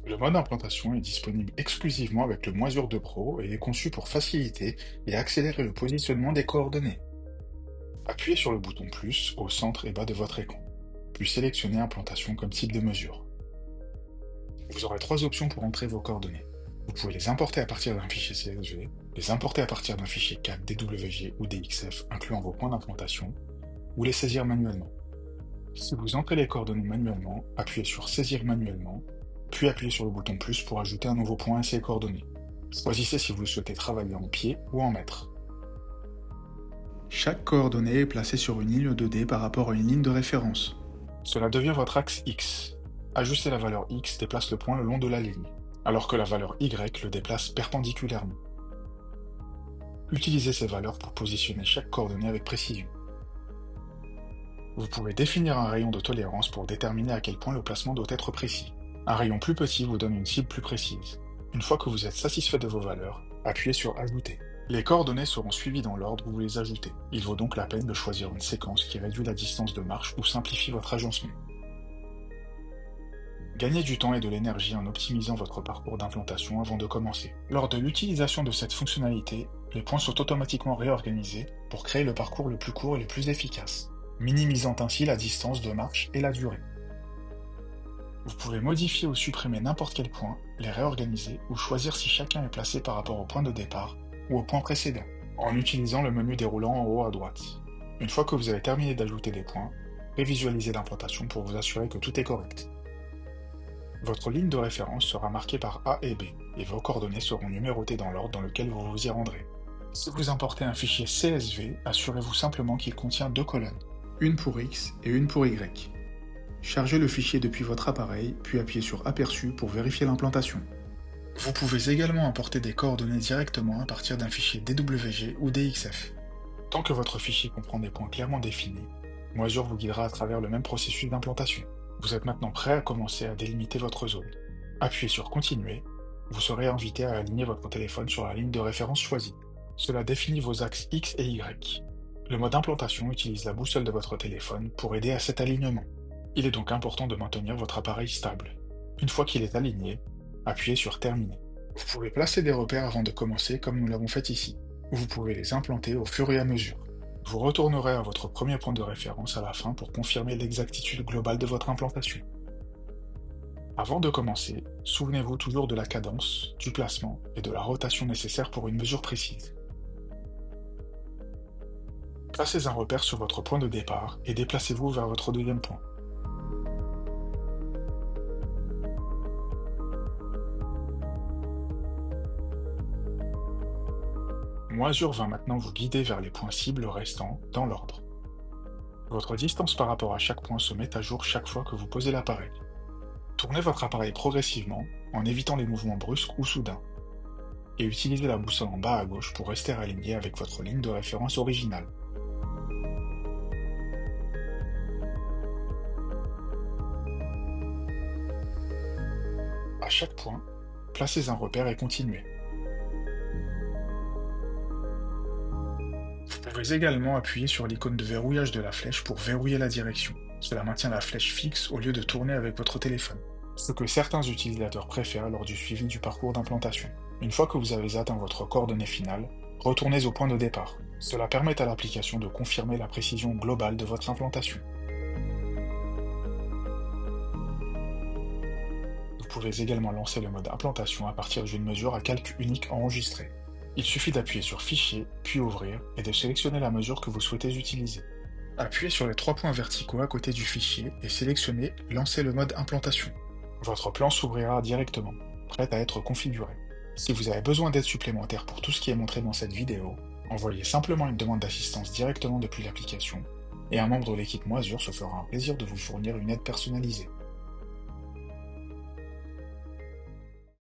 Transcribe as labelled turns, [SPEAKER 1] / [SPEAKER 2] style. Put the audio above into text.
[SPEAKER 1] Le mode implantation est disponible exclusivement avec le Moisure 2 Pro et est conçu pour faciliter et accélérer le positionnement des coordonnées. Appuyez sur le bouton plus au centre et bas de votre écran, puis sélectionnez Implantation comme type de mesure. Vous aurez trois options pour entrer vos coordonnées. Vous pouvez les importer à partir d'un fichier CSV, les importer à partir d'un fichier CAD, DWG ou DXF incluant vos points d'implantation, ou les saisir manuellement. Si vous entrez les coordonnées manuellement, appuyez sur Saisir manuellement, puis appuyez sur le bouton plus pour ajouter un nouveau point à ces coordonnées. Choisissez si vous souhaitez travailler en pied ou en mètres. Chaque coordonnée est placée sur une ligne 2D par rapport à une ligne de référence. Cela devient votre axe X. Ajuster la valeur X déplace le point le long de la ligne, alors que la valeur Y le déplace perpendiculairement. Utilisez ces valeurs pour positionner chaque coordonnée avec précision. Vous pouvez définir un rayon de tolérance pour déterminer à quel point le placement doit être précis. Un rayon plus petit vous donne une cible plus précise. Une fois que vous êtes satisfait de vos valeurs, appuyez sur Ajouter. Les coordonnées seront suivies dans l'ordre où vous les ajoutez. Il vaut donc la peine de choisir une séquence qui réduit la distance de marche ou simplifie votre agencement. Gagnez du temps et de l'énergie en optimisant votre parcours d'implantation avant de commencer. Lors de l'utilisation de cette fonctionnalité, les points sont automatiquement réorganisés pour créer le parcours le plus court et le plus efficace, minimisant ainsi la distance de marche et la durée. Vous pouvez modifier ou supprimer n'importe quel point, les réorganiser ou choisir si chacun est placé par rapport au point de départ ou au point précédent, en utilisant le menu déroulant en haut à droite. Une fois que vous avez terminé d'ajouter des points, révisualisez l'implantation pour vous assurer que tout est correct. Votre ligne de référence sera marquée par A et B, et vos coordonnées seront numérotées dans l'ordre dans lequel vous vous y rendrez. Si vous importez un fichier CSV, assurez-vous simplement qu'il contient deux colonnes, une pour X et une pour Y. Chargez le fichier depuis votre appareil, puis appuyez sur Aperçu pour vérifier l'implantation. Vous pouvez également importer des coordonnées directement à partir d'un fichier DWG ou DXF. Tant que votre fichier comprend des points clairement définis, Moisure vous guidera à travers le même processus d'implantation. Vous êtes maintenant prêt à commencer à délimiter votre zone. Appuyez sur Continuer, vous serez invité à aligner votre téléphone sur la ligne de référence choisie. Cela définit vos axes X et Y. Le mode implantation utilise la boussole de votre téléphone pour aider à cet alignement. Il est donc important de maintenir votre appareil stable. Une fois qu'il est aligné, appuyez sur Terminer. Vous pouvez placer des repères avant de commencer comme nous l'avons fait ici. Vous pouvez les implanter au fur et à mesure. Vous retournerez à votre premier point de référence à la fin pour confirmer l'exactitude globale de votre implantation. Avant de commencer, souvenez-vous toujours de la cadence, du placement et de la rotation nécessaires pour une mesure précise. Placez un repère sur votre point de départ et déplacez-vous vers votre deuxième point. Moisure va maintenant vous guider vers les points cibles restants dans l'ordre. Votre distance par rapport à chaque point se met à jour chaque fois que vous posez l'appareil. Tournez votre appareil progressivement en évitant les mouvements brusques ou soudains, et utilisez la boussole en bas à gauche pour rester aligné avec votre ligne de référence originale. À chaque point, placez un repère et continuez. Vous pouvez également appuyer sur l'icône de verrouillage de la flèche pour verrouiller la direction. Cela maintient la flèche fixe au lieu de tourner avec votre téléphone, ce que certains utilisateurs préfèrent lors du suivi du parcours d'implantation. Une fois que vous avez atteint votre coordonnée finale, retournez au point de départ. Cela permet à l'application de confirmer la précision globale de votre implantation. Vous pouvez également lancer le mode implantation à partir d'une mesure à calque unique enregistrée. Il suffit d'appuyer sur Fichier, puis Ouvrir, et de sélectionner la mesure que vous souhaitez utiliser. Appuyez sur les trois points verticaux à côté du fichier et sélectionnez Lancer le mode implantation. Votre plan s'ouvrira directement, prêt à être configuré. Si vous avez besoin d'aide supplémentaire pour tout ce qui est montré dans cette vidéo, envoyez simplement une demande d'assistance directement depuis l'application, et un membre de l'équipe Moisure se fera un plaisir de vous fournir une aide personnalisée.